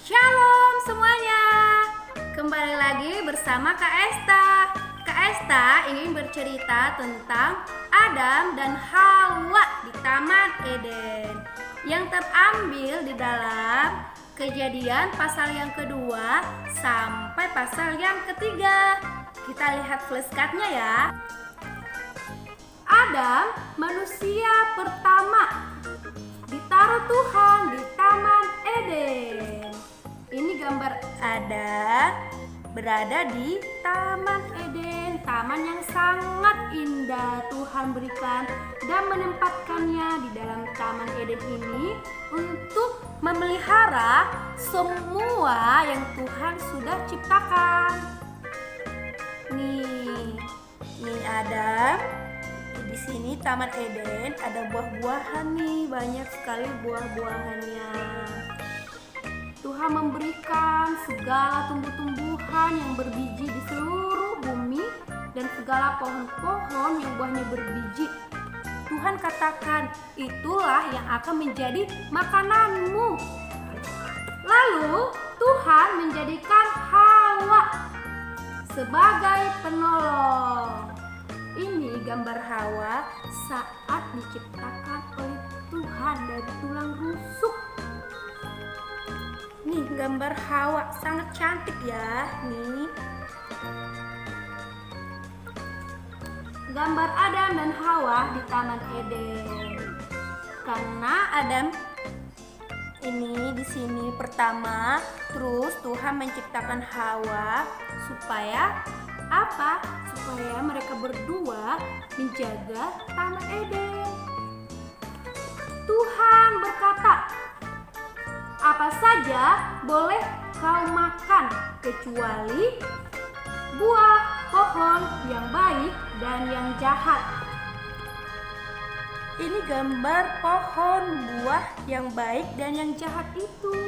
Shalom semuanya, kembali lagi bersama Kak Esta. Kak Esta ingin bercerita tentang Adam dan Hawa di Taman Eden yang terambil di dalam Kejadian pasal yang kedua sampai pasal yang ketiga. Kita lihat flashcardnya ya. Adam, manusia pertama, ditaruh Tuhan di Taman Eden. Ini gambar Adam berada di Taman Eden, taman yang sangat indah. Tuhan berikan dan menempatkannya di dalam Taman Eden ini untuk memelihara semua yang Tuhan sudah ciptakan. Nih Adam. Di sini Taman Eden ada buah-buahan nih, banyak sekali buah-buahannya. Tuhan memberikan segala tumbuh-tumbuhan yang berbiji di seluruh bumi dan segala pohon-pohon yang buahnya berbiji. Tuhan katakan, itulah yang akan menjadi makananmu. Lalu Tuhan menjadikan Hawa sebagai penolong. Ini gambar Hawa saat diciptakan oleh Tuhan dari tulang rusuk. Nih gambar Hawa sangat cantik ya. Nih gambar Adam dan Hawa di Taman Eden. Karena Adam ini di sini pertama, terus Tuhan menciptakan Hawa supaya apa? Supaya mereka berdua menjaga Taman Eden. Tuhan berkata, apa saja boleh kau makan kecuali buah pohon yang baik dan yang jahat. Ini gambar pohon buah yang baik dan yang jahat itu.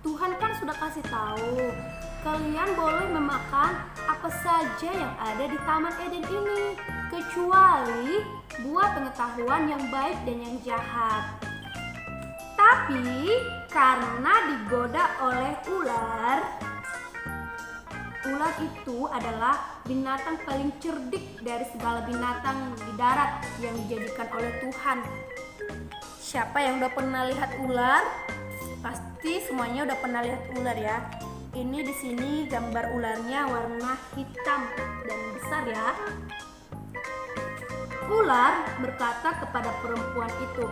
Tuhan kan sudah kasih tahu, kalian boleh memakan apa saja yang ada di Taman Eden ini, kecuali buah pengetahuan yang baik dan yang jahat. Tapi karena digoda oleh ular itu adalah binatang paling cerdik dari segala binatang di darat yang dijadikan oleh Tuhan. Siapa yang udah pernah lihat ular? Pasti semuanya udah pernah lihat ular ya. Ini di sini gambar ularnya warna hitam dan besar ya. Ular berkata kepada perempuan itu,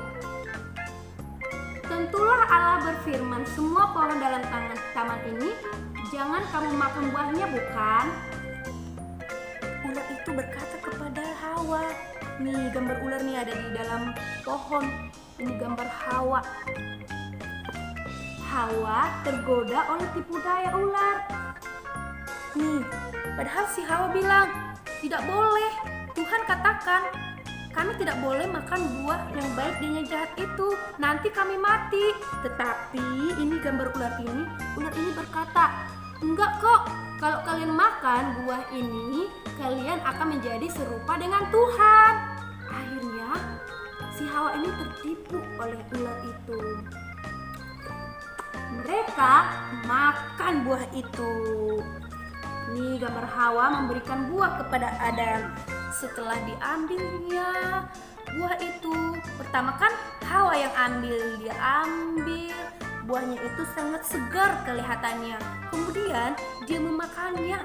tentulah Allah berfirman, semua pohon dalam taman ini jangan kamu makan buahnya, bukan? Ular itu berkata kepada Hawa. Nih gambar ular nih ada di dalam pohon. Ini gambar Hawa. Hawa tergoda oleh tipu daya ular. Nih, padahal si Hawa bilang, tidak boleh. Tuhan katakan, kami tidak boleh makan buah yang baik dan yang jahat itu. Nanti kami mati. Tetapi ini gambar ular ini berkata, enggak kok. Kalau kalian makan buah ini, kalian akan menjadi serupa dengan Tuhan. Akhirnya si Hawa ini tertipu oleh ular itu. Mereka makan buah itu. Ini gambar Hawa memberikan buah kepada Adam. Setelah diambilnya buah itu, pertama kan Hawa yang ambil, dia ambil buahnya itu sangat segar kelihatannya. Kemudian dia memakannya,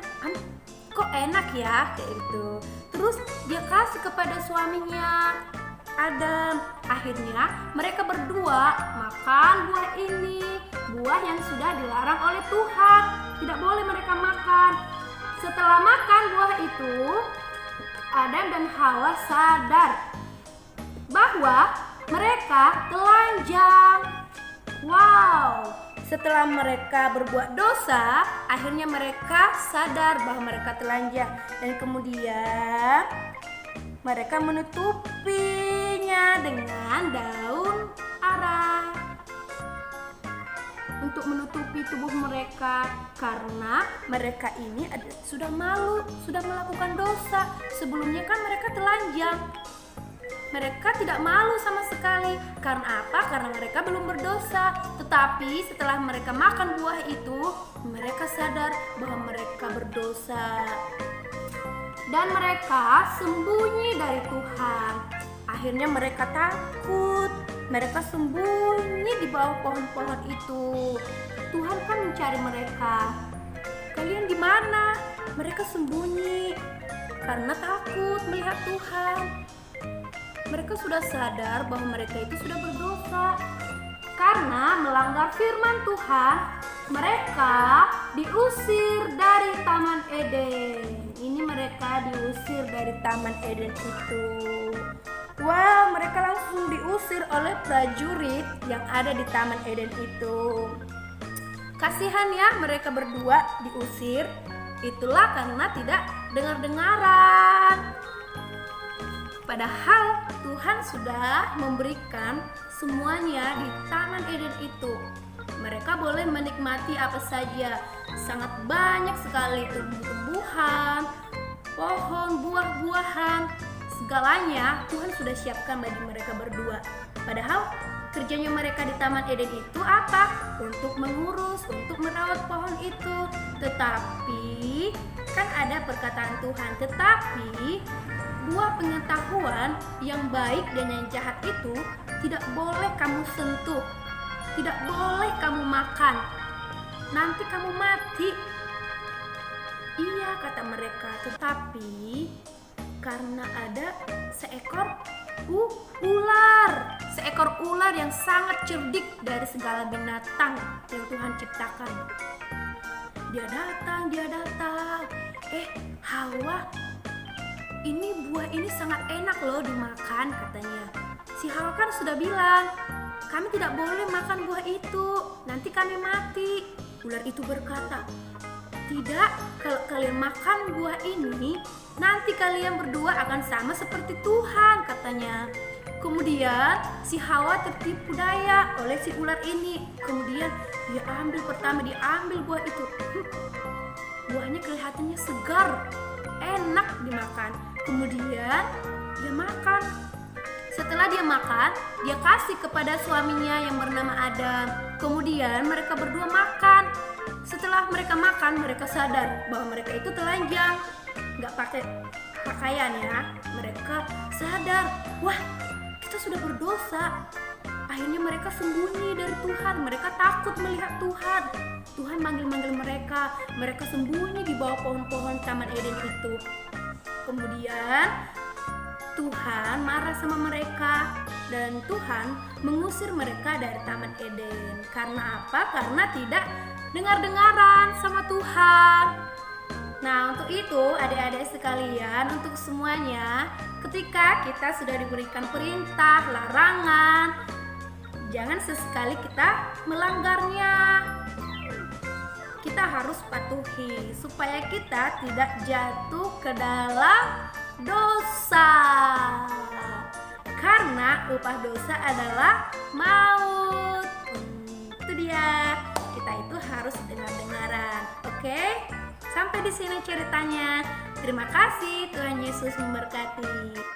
kok enak ya kayak itu. Terus dia kasih kepada suaminya Adam. Akhirnya mereka berdua makan buah ini, buah yang sudah dilarang oleh Tuhan. Tidak boleh mereka makan. Setelah makan buah itu, Adam dan Hawa sadar bahwa mereka telanjang. Wow, setelah mereka berbuat dosa, akhirnya mereka sadar bahwa mereka telanjang dan kemudian mereka menutupinya dengan daun ara untuk menutupi tubuh mereka, karena mereka ini sudah malu, sudah melakukan dosa. Sebelumnya kan mereka telanjang. mereka tidak malu sama sekali. Karena apa? Karena mereka belum berdosa. Tetapi setelah mereka makan buah itu, mereka sadar bahwa mereka berdosa. Dan mereka sembunyi dari Tuhan. Akhirnya mereka takut. Mereka sembunyi di bawah pohon-pohon itu. Tuhan kan mencari mereka. Kalian di mana? Mereka sembunyi karena takut melihat Tuhan. Mereka sudah sadar bahwa mereka itu sudah berdosa. Karena melanggar firman Tuhan, mereka diusir dari Taman Eden. Ini mereka diusir dari Taman Eden itu. Wah, mereka langsung diusir oleh prajurit yang ada di Taman Eden itu. Kasihan ya, mereka berdua diusir. Itulah karena tidak dengar-dengaran. Padahal Tuhan sudah memberikan semuanya di Taman Eden itu. Mereka boleh menikmati apa saja. Sangat banyak sekali tumbuh-tumbuhan, pohon, buah-buahan. Segalanya Tuhan sudah siapkan bagi mereka berdua. Padahal kerjanya mereka di Taman Eden itu apa? Untuk mengurus, untuk merawat pohon itu. Tetapi kan ada perkataan Tuhan, tetapi buah pengetahuan yang baik dan yang jahat itu tidak boleh kamu sentuh, tidak boleh kamu makan. Nanti kamu mati. Iya, kata mereka. Tetapi karena ada seekor ular yang sangat cerdik dari segala binatang yang Tuhan ciptakan. Dia datang. Hawa, ini buah ini sangat enak loh dimakan, katanya. Si Hawa kan sudah bilang, kami tidak boleh makan buah itu, nanti kami mati. Ular itu berkata, tidak, kalau kalian makan buah ini, nanti kalian berdua akan sama seperti Tuhan, katanya. Kemudian si Hawa tertipu daya oleh si ular ini. Kemudian dia ambil buah itu. Buahnya kelihatannya segar, enak dimakan. Kemudian dia makan. Setelah dia makan, dia kasih kepada suaminya yang bernama Adam. Kemudian mereka berdua makan. Setelah mereka makan, mereka sadar bahwa mereka itu telanjang, nggak pakai pakaian ya. Mereka sadar, wah, kita sudah berdosa. Akhirnya mereka sembunyi dari Tuhan. Mereka takut melihat Tuhan. Tuhan manggil-manggil mereka. Mereka sembunyi di bawah pohon-pohon Taman Eden itu. Kemudian Tuhan marah sama mereka dan Tuhan mengusir mereka dari Taman Eden. Karena apa? Karena tidak dengar-dengaran sama Tuhan. Nah, untuk itu adik-adik sekalian, untuk semuanya, ketika kita sudah diberikan perintah, larangan, jangan sesekali kita melanggarnya. Kita harus patuhi supaya kita tidak jatuh ke dalam dosa. Karena upah dosa adalah maut. Itu dia. Kita itu harus dengar-dengaran. Oke? Sampai di sini ceritanya. Terima kasih, Tuhan Yesus memberkati.